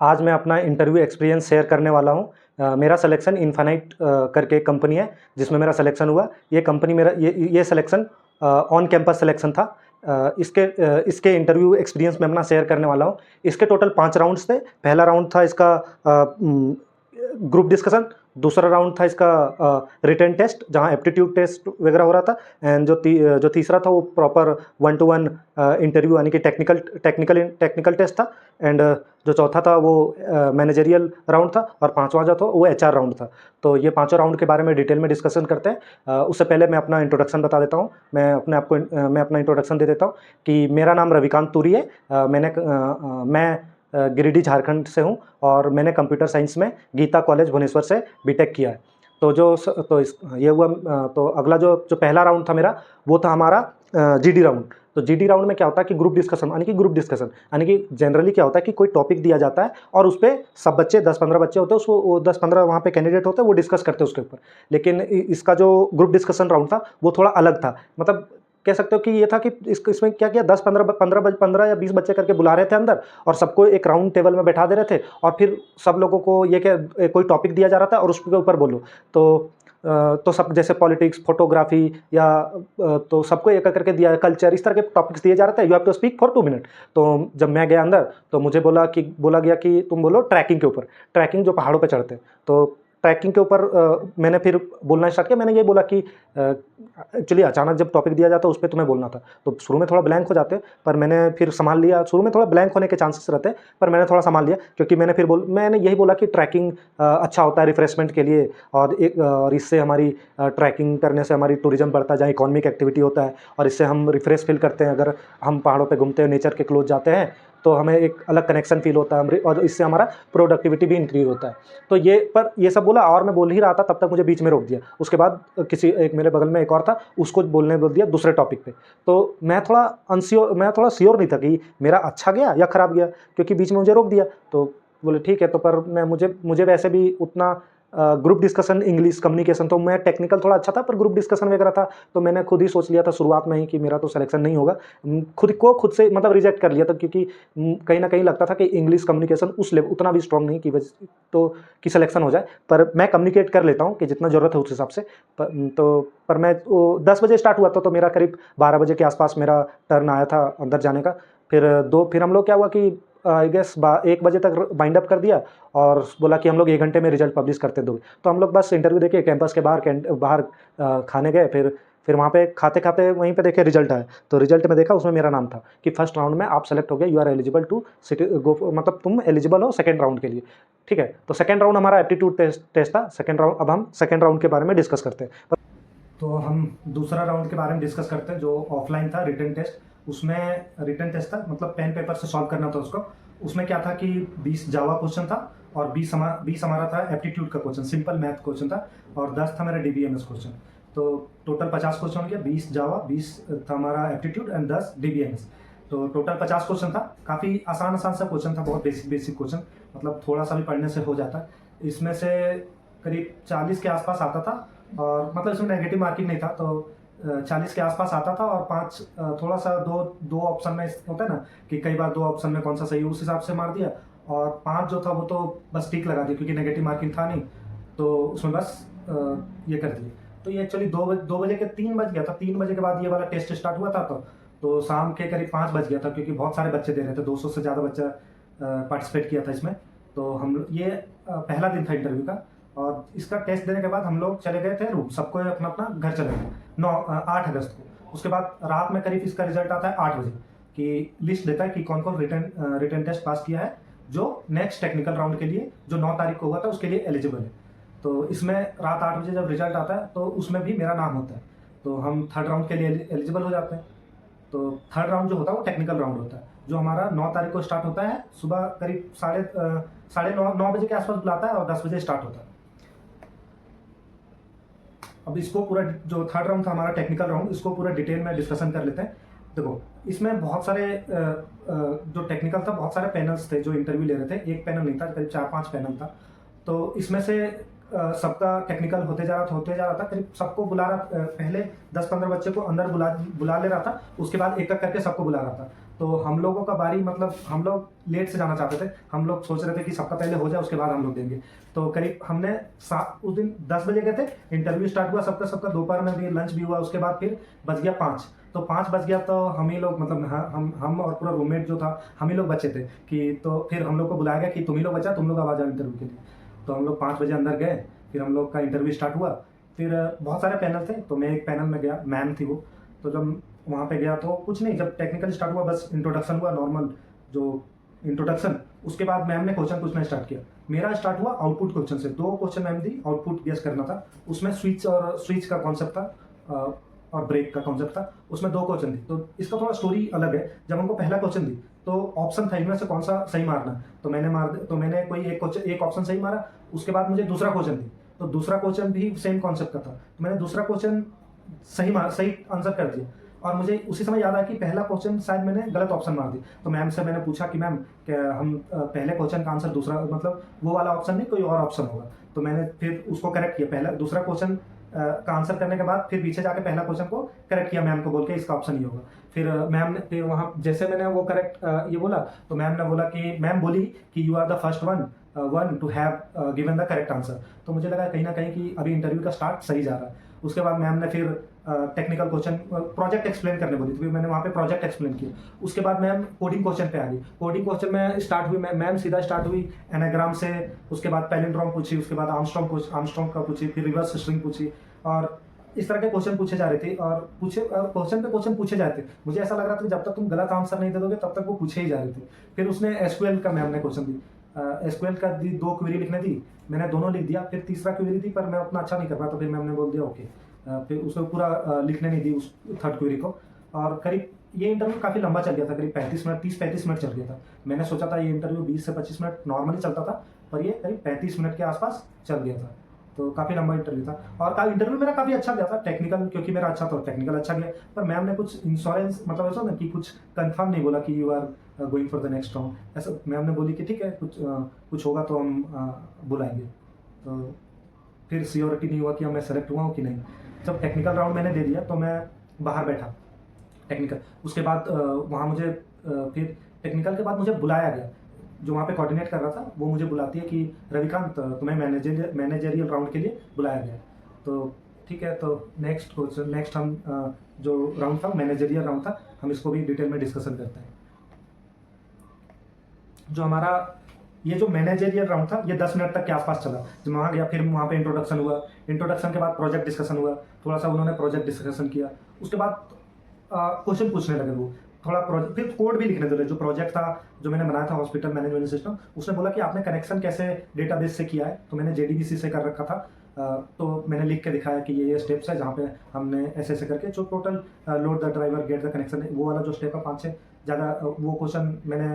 आज मैं अपना इंटरव्यू एक्सपीरियंस शेयर करने वाला हूँ। मेरा सिलेक्शन इन्फिनाइट करके एक कंपनी है जिसमें मेरा सिलेक्शन हुआ। ये कंपनी मेरा ये सिलेक्शन ऑन कैंपस सिलेक्शन था। इसके इंटरव्यू एक्सपीरियंस मैं अपना शेयर करने वाला हूँ। इसके टोटल 5 राउंड्स थे। पहला राउंड था इसका ग्रुप डिस्कशन। दूसरा राउंड था इसका रिटन टेस्ट, जहाँ एप्टीट्यूड टेस्ट वगैरह हो रहा था। एंड जो तीसरा था वो प्रॉपर 1-to-1 इंटरव्यू यानी कि टेक्निकल टेस्ट था। एंड जो चौथा था वो मैनेजरियल राउंड था। और पांचवा जो था वो एचआर राउंड था। तो ये पांचों राउंड के बारे में डिटेल में डिस्कशन करते हैं। उससे पहले मैं अपना इंट्रोडक्शन बता देता हूँ। मैं अपना इंट्रोडक्शन दे देता हूँ कि मेरा नाम रविकांत तुरी है। मैं गिरिडीह झारखंड से हूँ और मैंने कंप्यूटर साइंस में गीता कॉलेज भुवनेश्वर से बीटेक किया है। तो ये हुआ। तो अगला जो पहला राउंड था मेरा, वो था हमारा जीडी राउंड। तो जीडी राउंड में क्या होता है कि ग्रुप डिस्कशन यानी कि जनरली क्या होता है कि कोई टॉपिक दिया जाता है और उस पर सब बच्चे 10-15 बच्चे होते हैं, उसको वो 10-15 वहाँ पे कैंडिडेट होते हैं, वो डिस्कस करते हैं उसके ऊपर। लेकिन इसका जो ग्रुप डिस्कशन राउंड था वो थोड़ा अलग था। मतलब कह सकते हो कि ये था कि इसमें क्या किया, 10-15 या 20 बच्चे करके बुला रहे थे अंदर और सबको एक राउंड टेबल में बैठा दे रहे थे। और फिर सब लोगों को ये क्या, कोई टॉपिक दिया जा रहा था और उसके ऊपर बोलो। तो सब जैसे पॉलिटिक्स, फोटोग्राफी या तो सबको एक करके दिया, कल्चर, इस तरह के टॉपिक्स दिए जा रहे थे। You have to speak for 2 minute. तो जब मैं गया अंदर तो मुझे बोला गया कि तुम बोलो ट्रैकिंग के ऊपर, ट्रैकिंग जो पहाड़ों पे चढ़ते हैं। तो ट्रैकिंग के ऊपर मैंने फिर बोलना स्टार्ट किया। मैंने ये बोला कि एक्चुअली अचानक जब टॉपिक दिया जाता है उस पर तुम्हें बोलना था, तो शुरू में थोड़ा ब्लैंक हो जाते, पर मैंने फिर संभाल लिया। शुरू में थोड़ा ब्लैंक होने के चांसेस रहते हैं, पर मैंने थोड़ा संभाल लिया, क्योंकि मैंने यही बोला कि ट्रैकिंग अच्छा होता है रिफ्रेशमेंट के लिए। और इससे हमारी ट्रैकिंग करने से हमारी टूरिज्म बढ़ता है, जहाँ इकोनॉमिक एक्टिविटी होता है, और इससे हम रिफ्रेश फील करते हैं। अगर हम पहाड़ों पे घूमते हैं, नेचर के क्लोज जाते हैं, तो हमें एक अलग कनेक्शन फील होता है और इससे हमारा प्रोडक्टिविटी भी इंक्रीज होता है। तो ये सब बोला और मैं बोल ही रहा था, तब तक मुझे बीच में रोक दिया। उसके बाद एक मेरे बगल में एक और था, उसको बोल दिया दूसरे टॉपिक पे। तो मैं थोड़ा श्योर नहीं था कि मेरा अच्छा गया या खराब गया, क्योंकि बीच में मुझे रोक दिया। तो बोले ठीक है। तो पर मुझे वैसे भी उतना ग्रुप डिस्कशन, इंग्लिश कम्युनिकेशन, तो मैं टेक्निकल थोड़ा अच्छा था, पर ग्रुप डिस्कशन वगैरह था तो मैंने खुद ही सोच लिया था शुरुआत में ही कि मेरा तो सिलेक्शन नहीं होगा। खुद से मतलब रिजेक्ट कर लिया था, क्योंकि कहीं ना कहीं लगता था कि इंग्लिश कम्युनिकेशन उस लेवल उतना भी स्ट्रॉन्ग नहीं कि सिलेक्शन हो जाए। पर मैं कम्युनिकेट कर लेता हूँ कि जितना ज़रूरत है उस हिसाब से। पर मैं 10 बजे स्टार्ट हुआ था, तो मेरा करीब 12 बजे के आसपास मेरा टर्न आया था अंदर जाने का। फिर हम लोग क्या हुआ कि आई गेस 1 बजे तक बाइंड अप कर दिया और बोला कि हम लोग 1 घंटे में रिजल्ट पब्लिश करते दोगे। तो हम लोग बस इंटरव्यू देके कैंपस के बाहर खाने गए। फिर वहाँ पे खाते खाते वहीं पे देखे रिजल्ट आया। तो रिजल्ट में देखा, उसमें मेरा नाम था कि फर्स्ट राउंड में आप सेलेक्ट हो गए, यू आर एलिजिबल टू मतलब तुम एलिजिबल हो सेकेंड राउंड के लिए। ठीक है। तो सेकेंड राउंड हमारा एप्टीट्यूड टेस्ट था। अब हम सेकेंड राउंड के बारे में डिस्कस करते हैं। तो हम दूसरा राउंड के बारे में डिस्कस करते हैं, जो ऑफलाइन था, रिटन टेस्ट। उसमें रिटन टेस्ट था, मतलब पेन पेपर से सॉल्व करना था उसको। उसमें क्या था कि 20 जावा क्वेश्चन था और 20 हमारा था एप्टीट्यूड का क्वेश्चन, सिंपल मैथ क्वेश्चन था, और 10 था मेरा डीबीएमएस क्वेश्चन। तो टोटल 50 क्वेश्चन हो गया। 20 जावा, 20 था हमारा एप्टीट्यूड एंड 10 डीबीएमएस। तो टोटल 50 क्वेश्चन था। काफ़ी आसान सा क्वेश्चन था, बहुत बेसिक क्वेश्चन, मतलब थोड़ा सा भी पढ़ने से हो जाता है। इसमें से करीब 40 के आसपास आता था, और मतलब इसमें नेगेटिव मार्किंग नहीं था, तो 40 के आसपास आता था। और 5 थोड़ा सा दो ऑप्शन में होता है ना कि कई बार 2 ऑप्शन में कौन सा सही है, उस हिसाब से मार दिया। और 5 जो था वो तो बस टिक लगा दिया, क्योंकि नेगेटिव मार्किंग था नहीं, तो उसमें बस ये कर दिए। तो ये एक्चुअली 2 बजे के 3 बज गया था। 3 बजे के बाद ये वाला टेस्ट स्टार्ट हुआ था। तो शाम के करीब 5 बज गया था, क्योंकि बहुत सारे बच्चे दे रहे थे, 200 से ज़्यादा बच्चा पार्टिसिपेट किया था इसमें। तो ये पहला दिन था इंटरव्यू का। और इसका टेस्ट देने के बाद हम लोग चले गए थे रूम, सबको अपना अपना घर चले गए 8 अगस्त को। उसके बाद रात में करीब इसका रिजल्ट आता है 8 बजे, कि लिस्ट देता है कि कौन कौन रिटन टेस्ट पास किया है, जो नेक्स्ट टेक्निकल राउंड के लिए जो 9 तारीख को हुआ था उसके लिए एलिजिबल है। तो इसमें रात 8 बजे जब रिजल्ट आता है तो उसमें भी मेरा नाम होता है, तो हम थर्ड राउंड के लिए एलिजिबल हो जाते हैं। तो थर्ड राउंड जो होता है वो टेक्निकल राउंड होता है, जो हमारा 9 तारीख को स्टार्ट होता है। सुबह करीब 9:30 बजे के आसपास बुलाता है और 10 बजे स्टार्ट होता है। अब इसको पूरा, जो थर्ड राउंड था हमारा टेक्निकल राउंड, इसको पूरा डिटेल में डिस्कशन कर लेते हैं। देखो, इसमें बहुत सारे जो टेक्निकल था, बहुत सारे पैनल्स थे जो इंटरव्यू ले रहे थे। एक पैनल नहीं था, करीब 4-5 पैनल था। तो इसमें से सबका टेक्निकल होते जा रहा था। करीब सबको पहले 10-15 बच्चे को अंदर बुला ले रहा था, उसके बाद एक एक करके सबको बुला रहा था। तो हम लोगों का बारी, मतलब हम लोग लेट से जाना चाहते थे, हम लोग सोच रहे थे कि सबका पहले हो जाए उसके बाद हम लोग देंगे। तो करीब हमने उस दिन 10 बजे गए थे, इंटरव्यू स्टार्ट हुआ सबका सबका, दोपहर में भी लंच भी हुआ, उसके बाद फिर बज गया 5। तो 5 बज गया तो हम ही लोग, मतलब हम और पूरा रूममेट जो था हम ही लोग बचे थे कि, तो फिर हम लोग को बुलाया गया कि तुम ही लोग बचा, तुम लोग आ जाओ इंटरव्यू के लिए। तो हम लोग 5 बजे अंदर गए, फिर हम लोग का इंटरव्यू स्टार्ट हुआ। फिर बहुत सारे पैनल थे, तो मैं एक पैनल में गया, मैम थी वो। तो जब वहाँ पे गया तो कुछ नहीं, जब टेक्निकल स्टार्ट हुआ बस इंट्रोडक्शन हुआ, नॉर्मल जो इंट्रोडक्शन। उसके बाद मैम ने क्वेश्चन पूछना स्टार्ट किया। मेरा स्टार्ट हुआ आउटपुट क्वेश्चन से। 2 क्वेश्चन मैम दी, आउटपुट गेस करना था। उसमें स्विच का कॉन्सेप्ट था और ब्रेक का कॉन्सेप्ट था। उसमें 2 क्वेश्चन थी। तो इसका थोड़ा स्टोरी अलग है। जब हमको पहला क्वेश्चन दी तो ऑप्शन था इनमें से कौन सा सही मारना, तो मैंने कोई एक ऑप्शन सही मारा। उसके बाद मुझे दूसरा क्वेश्चन दी, तो दूसरा क्वेश्चन भी सेम कॉन्सेप्ट का था, तो मैंने दूसरा क्वेश्चन सही आंसर कर दिया। और मुझे उसी समय याद आया कि पहला क्वेश्चन शायद मैंने गलत ऑप्शन मार दी। तो मैम से मैंने पूछा कि मैम क्या हम पहले क्वेश्चन का आंसर दूसरा, मतलब वो वाला ऑप्शन नहीं कोई और ऑप्शन होगा। तो मैंने फिर उसको करेक्ट किया, दूसरा क्वेश्चन का आंसर करने के बाद फिर पीछे जाके पहला क्वेश्चन को करेक्ट किया मैम को बोल के, इसका ऑप्शन ही होगा। फिर मैम ने फिर वहाँ जैसे मैंने वो करेक्ट ये बोला, तो मैम ने बोला कि मैम बोली कि you are the first one to have given the correct answer. तो मुझे लगा कहीं ना कहीं कि अभी इंटरव्यू का स्टार्ट सही जा रहा है। उसके बाद मैम ने फिर टेक्निकल क्वेश्चन प्रोजेक्ट एक्सप्लेन करने बोली, तो फिर मैंने वहाँ पे प्रोजेक्ट एक्सप्लेन किया। उसके बाद मैम कोडिंग क्वेश्चन पे आ गई। कोडिंग क्वेश्चन में स्टार्ट हुई, मैम सीधा स्टार्ट हुई एनाग्राम से। उसके बाद पैलिंड्रोम पूछी, उसके बाद आर्मस्ट्रॉन्ग का पूछी, फिर रिवर्स स्ट्रिंग पूछी, और इस तरह के क्वेश्चन पूछे जा रहे थे। और क्वेश्चन पे क्वेश्चन पूछे जाते थे। मुझे ऐसा लग रहा था कि जब तक तुम गलत आंसर नहीं दे दोगे तब तक वो पूछे ही जा रहे थे। फिर उसने एसक्यूएल का मैम ने क्वेश्चन दी, एसक्यूएल का दी, 2 क्वेरी लिखने दी, मैंने दोनों लिख दिया। फिर तीसरा क्वेरी थी पर मैं उतना अच्छा नहीं कर पाया, तो फिर मैम ने बोल दिया ओके। फिर उसको पूरा लिखने नहीं दी उस थर्ड क्वेरी को। और करीब ये इंटरव्यू काफ़ी लंबा चल गया था, करीब 35 मिनट, 30-35 मिनट चल गया था। मैंने सोचा था ये इंटरव्यू 20 से 25 मिनट नॉर्मली चलता था, पर ये करीब 35 मिनट के आसपास चल गया था। तो काफ़ी लंबा इंटरव्यू था, और इंटरव्यू मेरा काफ़ी अच्छा गया था। टेक्निकल क्योंकि मेरा अच्छा था, टेक्निकल अच्छा गया। पर मैम ने कुछ इंश्योरेंस, मतलब ऐसा ना कि कुछ कंफर्म नहीं बोला कि you are going for the next round. ऐसा मैम ने बोली कि ठीक है, कुछ होगा तो हम बुलाएंगे। तो फिर सियोरिटी नहीं हुआ कि मैं सेलेक्ट हुआ हूँ कि नहीं। जब टेक्निकल राउंड मैंने दे दिया तो मैं बाहर बैठा टेक्निकल। उसके बाद वहाँ मुझे फिर टेक्निकल के बाद मुझे बुलाया गया। जो वहाँ पे कोऑर्डिनेट कर रहा था वो मुझे बुलाती है कि रविकांत तुम्हें मैनेजरियल राउंड के लिए बुलाया गया। तो ठीक है, तो नेक्स्ट हम जो राउंड था मैनेजरियल राउंड था, हम इसको भी डिटेल में डिस्कशन करते हैं। जो हमारा ये जो मैनेजरियल राउंड था ये 10 मिनट तक के आसपास चला। जब वहाँ गया फिर वहाँ पे इंट्रोडक्शन हुआ, इंट्रोडक्शन के बाद प्रोजेक्ट डिस्कशन हुआ, थोड़ा सा उन्होंने प्रोजेक्ट डिस्कशन किया। उसके बाद क्वेश्चन पूछने लगे वो, थोड़ा प्रोजेक्ट, फिर कोड भी लिखने लगे। जो प्रोजेक्ट था जो मैंने बनाया था हॉस्पिटल मैनेजमेंट सिस्टम, उसने बोला कि आपने कनेक्शन कैसे डेटाबेस से किया है, तो मैंने जेडीबीसी से कर रखा था। तो मैंने लिख के दिखाया कि ये स्टेप्स है जहाँ पे हमने ऐसे ऐसे करके जो total load the driver get the connection, वो वाला जो स्टेप है 5-6 ज़्यादा, वो क्वेश्चन मैंने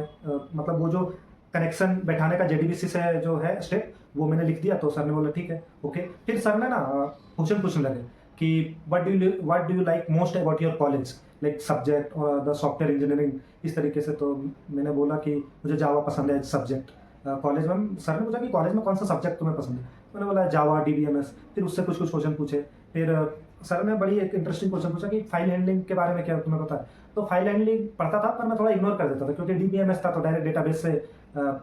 मतलब वो जो कनेक्शन बैठाने का जेडीबीसी से जो है स्टेप वो मैंने लिख दिया। तो सर ने बोला ठीक है ओके। फिर सर ने ना क्वेश्चन पूछने लगे कि what do you like most about your college, like subject और द सॉफ्टवेयर इंजीनियरिंग, इस तरीके से। तो मैंने बोला कि मुझे जावा पसंद है सब्जेक्ट कॉलेज में। सर ने पूछा कि कॉलेज में कौन सा सब्जेक्ट तुम्हें पसंद है, मैंने बोला जावा डीबीएमएस। फिर उससे कुछ क्वेश्चन पूछे। फिर सर ने बड़ी एक इंटरेस्टिंग क्वेश्चन पूछा कि फाइल हैंडलिंग के बारे में क्या तुम्हें पता है। तो फाइल हैंडलिंग पढ़ता था पर मैं थोड़ा इग्नोर कर देता था, क्योंकि डीबीएमएस था तो डायरेक्ट डेटाबेस से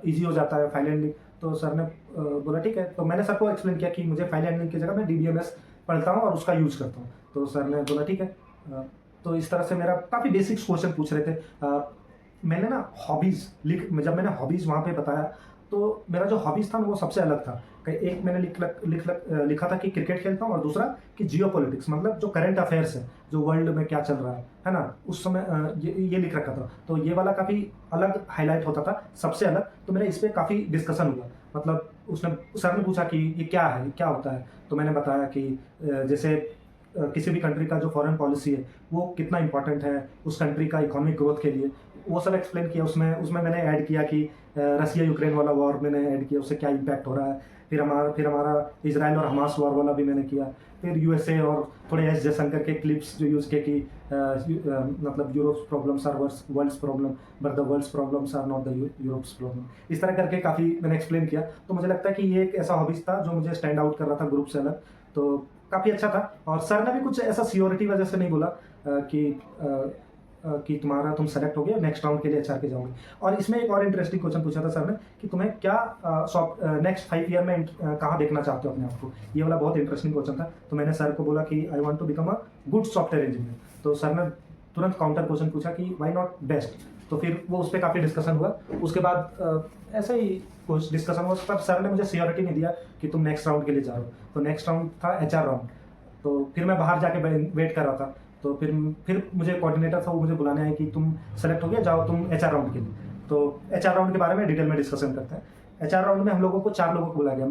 ईजी हो जाता है फाइल हैंडलिंग। तो सर ने बोला ठीक है। तो मैंने सर को एक्सप्लेन किया कि मुझे फाइल हैंडलिंग की जगह मैं डीबीएमएस पढ़ता हूँ और उसका यूज करता हूँ। तो सर ने बोला ठीक है। तो इस तरह से मेरा काफ़ी बेसिक क्वेश्चन पूछ रहे थे। मैंने ना हॉबीज़ जब मैंने हॉबीज़ वहाँ पे बताया तो मेरा जो हॉबीज़ था वो सबसे अलग था। एक मैंने लिखा था कि क्रिकेट खेलता हूँ, और दूसरा कि जियोपॉलिटिक्स, मतलब जो करंट अफेयर्स है, जो वर्ल्ड में क्या चल रहा है ना, उस समय ये लिख रखा था। तो ये वाला काफ़ी अलग हाईलाइट होता था, सबसे अलग। तो मेरा इस पर काफ़ी डिस्कशन हुआ। मतलब सर ने पूछा कि ये क्या है, ये क्या होता है। तो मैंने बताया कि जैसे किसी भी कंट्री का जो फॉरेन पॉलिसी है वो कितना इंपॉर्टेंट है उस कंट्री का इकोनॉमिक ग्रोथ के लिए, वो सब एक्सप्लेन किया। उसमें मैंने ऐड किया कि रसिया यूक्रेन वाला वॉर मैंने ऐड किया, उससे क्या इम्पैक्ट हो रहा है। फिर हमारा इजराइल और हमास वॉर वाला भी मैंने किया। फिर यूएसए और थोड़े एस जयशंकर के क्लिप्स जो यूज़ किए कि मतलब Europe's problems are world's problem but the world's problems are not the Europe's problem. इस तरह करके काफ़ी मैंने एक्सप्लेन किया। तो मुझे लगता है कि ये एक ऐसा हॉबीज़ था जो मुझे स्टैंड आउट कर रहा था ग्रुप से अलग। तो काफ़ी अच्छा था। और सर ने भी कुछ ऐसा सियोरिटी वजह से नहीं बोला कि कि तुम सेलेक्ट हो गए, नेक्स्ट राउंड के लिए एचआर के जाओगे। और इसमें एक और इंटरेस्टिंग क्वेश्चन पूछा था सर ने कि तुम्हें क्या नेक्स्ट 5 ईयर में कहाँ देखना चाहते हो अपने आप को। ये वाला बहुत इंटरेस्टिंग क्वेश्चन था। तो मैंने सर को बोला कि I want to become a good software engineer. तो सर ने तुरंत काउंटर क्वेश्चन पूछा कि वाई नॉट बेस्ट। तो फिर वो उस पर काफ़ी डिस्कशन हुआ। उसके बाद ऐसे ही कुछ डिस्कशन हुआ, पर सर ने मुझे श्योरिटी नहीं दिया कि तुम नेक्स्ट राउंड के लिए जा रहे हो। तो नेक्स्ट राउंड था एचआर राउंड। तो फिर मैं बाहर जाके वेट कर रहा था। तो फिर मुझे कोऑर्डिनेटर था, वो मुझे बुलाने आए कि तुम सेलेक्ट हो गया, जाओ तुम एचआर राउंड के लिए। तो एचआर राउंड के बारे में डिटेल में डिस्कशन करते हैं। एचआर राउंड में हम लोगों को 4 लोगों को बुलाया गया।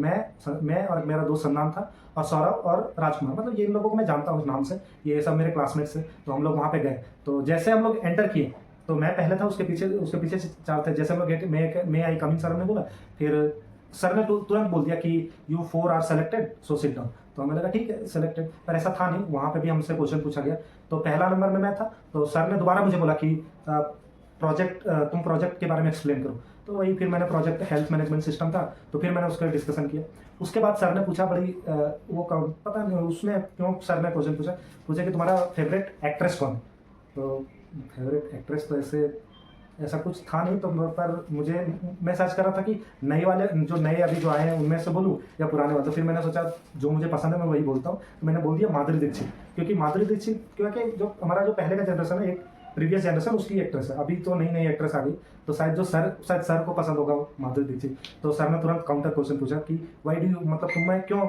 मैं और मेरा दोस्त सन्नाम था, और सौरभ और राजकुमार, मतलब ये इन लोगों को मैं जानता हूँ उस नाम से, ये सब मेरे क्लासमेट्स थे। तो हम लोग वहाँ पे गए। तो जैसे हम लोग एंटर किए, तो मैं पहले था, उसके पीछे 4 थे। जैसे हम लोग गेट मैं आई कमिंग सर ने बोला, फिर सर ने तुरंत बोल दिया कि you 4 are selected, so sit down. तो हमें लगा ठीक है सेलेक्टेड, पर ऐसा था नहीं। वहाँ पे भी हमसे क्वेश्चन पूछा गया। तो पहला नंबर में मैं था। तो सर ने दोबारा मुझे बोला कि तुम प्रोजेक्ट के बारे में एक्सप्लेन करो। तो वही फिर मैंने प्रोजेक्ट हेल्थ मैनेजमेंट सिस्टम था, तो फिर मैंने उसका डिस्कशन किया। उसके बाद सर ने पूछा पता नहीं उसमें क्यों सर ने क्वेश्चन पूछा कि तुम्हारा फेवरेट एक्ट्रेस कौन है। तो फेवरेट एक्ट्रेस तो ऐसा कुछ था नहीं। तो पर मैं सर्च कर रहा था कि नए अभी जो आए हैं उनमें से बोलूँ या पुराने वाले। तो फिर मैंने सोचा जो मुझे पसंद है मैं वही बोलता हूँ। तो मैंने बोल दिया माधुरी दीक्षित, क्योंकि माधुरी दीक्षित क्योंकि जो हमारा जो पहले का जनरेशन है, एक प्रीवियस जनरेशन उसकी एक्ट्रेस है। अभी तो नई एक्ट्रेस आ गई, तो शायद सर को पसंद होगा माधुरी दीक्षित। तो सर ने तुरंत काउंटर क्वेश्चन पूछा कि वाई डू यू, मतलब तुम्हें क्यों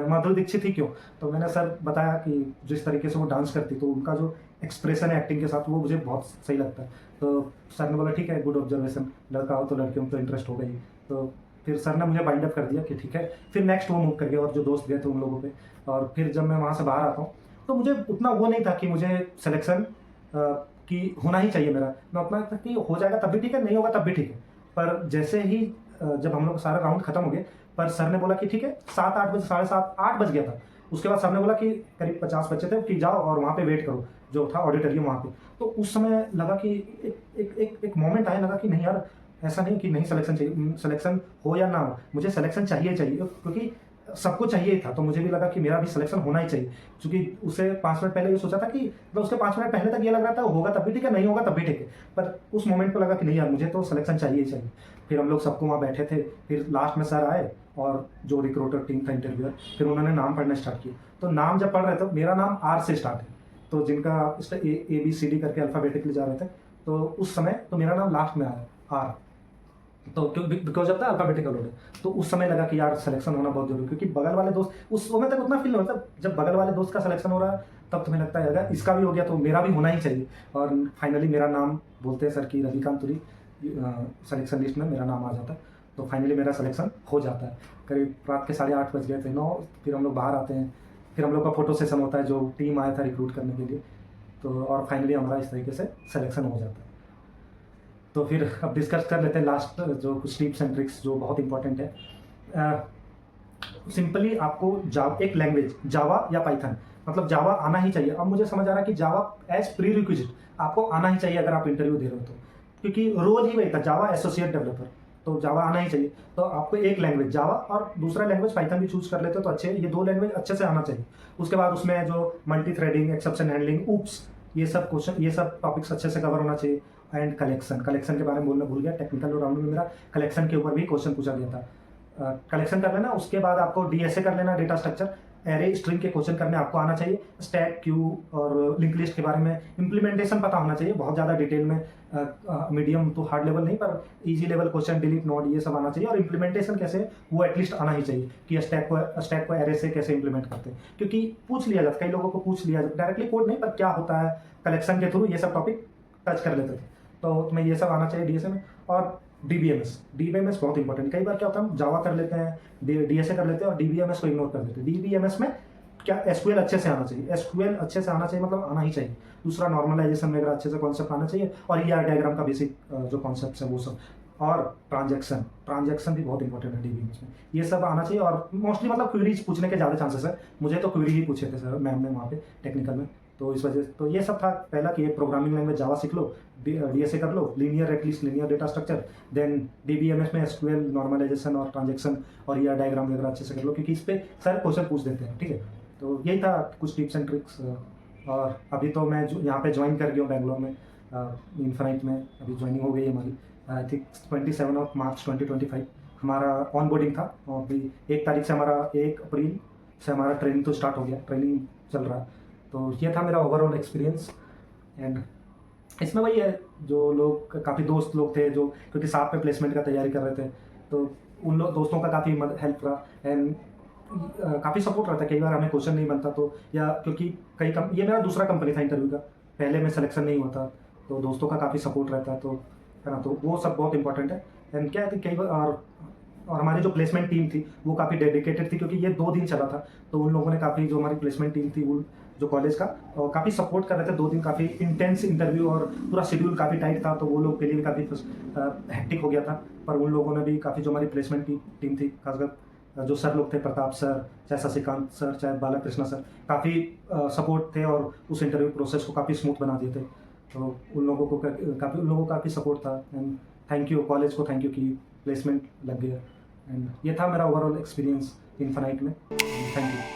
माधुरी दीक्षित ही क्यों। तो मैंने सर बताया कि जिस तरीके से वो डांस करती, तो उनका जो एक्सप्रेशन है एक्टिंग के साथ, वो मुझे बहुत सही लगता है। तो सर ने बोला ठीक है, गुड ऑब्जर्वेशन, लड़का हो तो लड़कियों में तो इंटरेस्ट होगा ही। तो फिर सर ने मुझे बाइंड अप कर दिया कि ठीक है। फिर नेक्स्ट वो मूव कर गया, और जो दोस्त गए थे उन लोगों पे। और फिर जब मैं वहाँ से बाहर आता हूँ, तो मुझे उतना वो नहीं था कि मुझे सिलेक्शन कि होना ही चाहिए मेरा। मैं उतना था कि हो जाएगा तब भी ठीक है, नहीं होगा तब भी ठीक है। पर जैसे ही जब हम लोग का सारा राउंड खत्म हो गया, पर सर ने बोला कि ठीक है 7-8 बजे, 7:30 8 बज गया था। उसके बाद सर ने बोला कि करीब 50 बच्चे थे, कि जाओ और वहाँ पे वेट करो, जो था ऑडिटोरियम वहाँ पे। तो उस समय लगा कि एक मोमेंट आया, लगा कि नहीं यार, ऐसा नहीं कि नहीं सिलेक्शन चाहिए, सिलेक्शन हो या ना हो, मुझे सिलेक्शन चाहिए, क्योंकि सबको चाहिए था। तो मुझे भी लगा कि मेरा भी सिलेक्शन होना ही चाहिए, क्योंकि उसे 5 मिनट पहले ये सोचा था कि मतलब उसके 5 मिनट पहले तक ये लग रहा था होगा तब भी ठीक है, नहीं होगा तब भी ठीक है। पर उस मोमेंट को लगा कि नहीं यार, मुझे तो सिलेक्शन चाहिए ही चाहिए। फिर हम लोग सबको वहाँ बैठे थे। फिर लास्ट में सर आए, और जो रिक्रूटर टीम था, इंटरव्यूअर, फिर उन्होंने नाम पढ़ना स्टार्ट किया। तो नाम जब पढ़ रहे थे, मेरा नाम आर से स्टार्ट है। तो जिनका ABCD करके अल्फ़ाबेटिकली जा रहे थे, तो उस समय तो मेरा नाम लास्ट में आया, आर। तो because of the alphabetical order. तो उस समय लगा कि यार सिलेक्शन होना बहुत जरूरी, क्योंकि बगल वाले दोस्त, उस समय तक उतना फील नहीं होता। जब बगल वाले दोस्त का सिलेक्शन हो रहा है, तब तुम्हें लगता है अगर इसका भी हो गया तो मेरा भी होना ही चाहिए। और फाइनली मेरा नाम बोलते हैं सर की रविकांत तुरी, सिलेक्शन लिस्ट में मेरा नाम आ जाता है। तो फाइनली मेरा सिलेक्शन हो जाता है। करीब रात के 8:30 बज गए थे, 9। फिर हम लोग बाहर आते हैं। फिर हम लोग का फोटो सेशन होता है, जो टीम आया था रिक्रूट करने के लिए। तो और फाइनली हमारा इस तरीके से सिलेक्शन हो जाता है। तो फिर अब डिस्कस कर लेते हैं लास्ट जो कुछ टिप्स एंड ट्रिक्स जो बहुत इंपॉर्टेंट है। सिंपली आपको एक लैंग्वेज जावा या पाइथन, मतलब जावा आना ही चाहिए। अब मुझे समझ आ रहा है कि जावा एज प्री रिक्विजिट आपको आना ही चाहिए अगर आप इंटरव्यू दे रहे हो तो, क्योंकि रोल ही वही था, जावा एसोसिएट डेवलपर। तो जावा आना ही चाहिए। तो आपको एक लैंग्वेज जावा और दूसरा लैंग्वेज पाइथन भी चूज कर लेते हो तो अच्छे, ये 2 लैंग्वेज अच्छे से आना चाहिए। उसके बाद उसमें जो multi threading, exception handling, oops, ये सब टॉपिक्स अच्छे से कवर होना चाहिए। एंड कलेक्शन के बारे में बोलना भूल गया। टेक्निकल राउंड में मेरा कलेक्शन के ऊपर भी क्वेश्चन पूछा गया था। कलेक्शन कर लेना, उसके बाद आपको DSA कर लेना, डेटा स्ट्रक्चर, एरे स्ट्रिंग के क्वेश्चन करने आपको आना चाहिए। स्टैक, क्यू और लिंक लिस्ट के बारे में इंप्लीमेंटेशन पता होना चाहिए, बहुत ज़्यादा डिटेल में, मीडियम तो हार्ड लेवल नहीं, पर easy level question, delete, node, ये सब आना चाहिए। और इंप्लीमेंटेशन कैसे, वो एटलीस्ट आना ही चाहिए कि स्टैक को एरे से कैसे इंप्लीमेंट करते हैं, क्योंकि पूछ लिया जाता, कई लोगों को पूछ लिया जाता, डायरेक्टली कोड नहीं, पर क्या होता है कलेक्शन के थ्रू, ये सब टॉपिक टच कर लेते थे। तो तुम्हें ये सब आना चाहिए DSA में। और DBMS बहुत इंपॉर्टेंट। कई बार क्या होता है, हम जावा कर लेते हैं, DSA कर लेते हैं और DBMS को इग्नोर कर देते हैं। DBMS में क्या SQL अच्छे से आना चाहिए, SQL अच्छे से आना चाहिए, मतलब आना ही चाहिए। दूसरा नॉर्मलाइजेशन वगैरह अच्छे से कॉन्सेप्ट आना चाहिए, और ER डायग्राम का बेसिक जो कॉन्सेप्ट है वो सब। और ट्रांजैक्शन भी बहुत इंपॉर्टेंट है DBMS में, ये सब आना चाहिए। और मोस्टली मतलब क्वेरीज पूछने के ज़्यादा चांसेस है। मुझे तो क्वेरी ही पूछे थे सर मैम ने वहाँ पे टेक्निकल में। तो इस वजह से तो ये सब था पहला कि एक प्रोग्रामिंग लैंग्वेज जावा सीख लो, DSA कर लो, at least linear data structure, then DBMS में SQL, नॉर्मलाइजेशन और ट्रांजैक्शन और ER डायग्राम वगैरह अच्छे से कर लो, क्योंकि इस पर सर क्वेश्चन पूछ देते हैं। ठीक है, तो यही था कुछ टिप्स एंड ट्रिक्स और अभी तो मैं यहाँ पे ज्वाइन कर गया हूँ बेंगलोर में, इन्फिनाइट में अभी ज्वाइनिंग हो गई है हमारी। आई थिंक 27 मार्च 2025 हमारा ऑन बोर्डिंग था, और अभी 1 तारीख से हमारा 1 अप्रैल से हमारा ट्रेनिंग तो स्टार्ट हो गया, ट्रेनिंग चल रहा है। तो ये था मेरा ओवरऑल एक्सपीरियंस। एंड इसमें वही है, जो लोग काफ़ी दोस्त लोग थे जो, क्योंकि साथ में प्लेसमेंट का तैयारी कर रहे थे, तो उन लोग दोस्तों का काफ़ी हेल्प रहा। एंड काफ़ी सपोर्ट रहता है, कई बार हमें क्वेश्चन नहीं बनता तो, या क्योंकि ये मेरा दूसरा कंपनी था इंटरव्यू का, पहले में सिलेक्शन नहीं होता, तो दोस्तों का काफ़ी सपोर्ट रहता है, तो है ना, तो वो सब बहुत इंपॉर्टेंट है। एंड क्या है कि कई बार और हमारी जो प्लेसमेंट टीम थी वो काफ़ी डेडिकेटेड थी, क्योंकि ये 2 दिन चला था, तो उन लोगों ने काफ़ी, जो हमारी प्लेसमेंट टीम थी वो जो कॉलेज का, और काफ़ी सपोर्ट कर रहे थे। 2 दिन काफ़ी इंटेंस इंटरव्यू, और पूरा शेड्यूल काफ़ी टाइट था, तो वो लोग के लिए भी काफ़ी हेक्टिक हो गया था। पर उन लोगों ने भी काफ़ी, जो हमारी प्लेसमेंट टीम थी, खासकर जो सर लोग थे, प्रताप सर, चाहे शशिकांत सर, चाहे बालाकृष्णा सर, काफ़ी सपोर्ट थे और उस इंटरव्यू प्रोसेस को काफ़ी स्मूथ बना दिए थे। तो उन लोगों को काफ़ी सपोर्ट था। एंड थैंक यू कॉलेज को, थैंक यू कि प्लेसमेंट लग गया। एंड ये था मेरा ओवरऑल एक्सपीरियंस इन्फिनाइट में। Thank you.